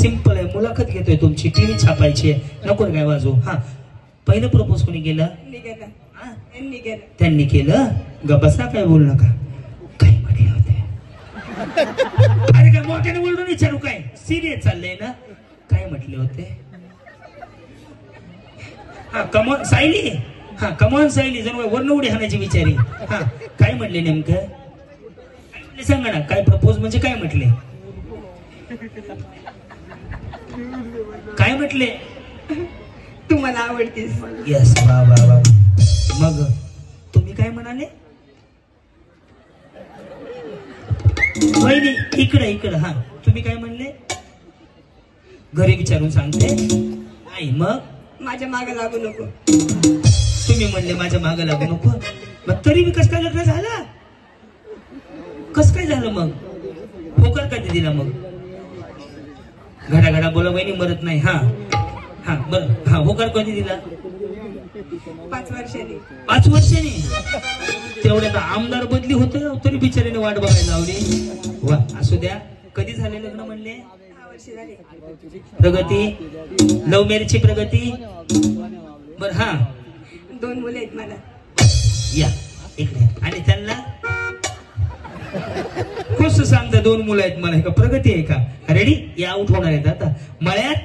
Simple आहे, मुलाखत घेतोय तुमची, टीव्ही छापायची आहे, नको काय वाजू. हा, पहिलं प्रपोज कोणी केलं? त्यांनी केलं. गबसा, काय बोलू नका. काय म्हटले होते? अरे काय मोठ्याने बोलून विचारू, काय सिरियस चाललंय ना? काय म्हटले होते? हा, कमॉन सायली. हा, कमॉन सायली, जण वर्ण उडी हाणायची विचारी. हा, काय म्हटले नेमकं? सांगा ना, काय प्रपोज म्हणजे काय म्हटले? काय म्हटले? तू मला आवडतेस. यस, वा वा वा. मग तुम्ही काय म्हणाले? वहिनी इकडं इकडं. हा, तुम्ही काय म्हणले? घरी विचारून सांगते. आई, मग माझ्या मागे लागू नको. तुम्ही म्हणले माझ्या मागे लागू नको, मग तरी मी कस काय लग्न झाला? कस काय झालं मग? होकार कधी दिला मग? घडा घडा बोला वहिनी, मरत नाही. हा हा, बर. हा, होकार कधी दिला? 5 वर्षांनी. 5 वर्षांनी? तेवढ्यात आमदार बदली होत, तरी बिचारीने वाट बघायला लावली. वा, असू द्या. कधी झाले लग्न म्हणले? 6 वर्ष झाली. प्रगती, लव्ह मॅरेजची प्रगती. बर. हा, 2 मुलं आहेत मला. या इकडे. आणि त्यांना कसं सांगता 2 मुलं आहेत मला? का प्रगती आहे का? रेडी? या, आउट होणार आहेत आता. मळ्यात,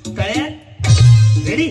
तळ्यात. रेडी?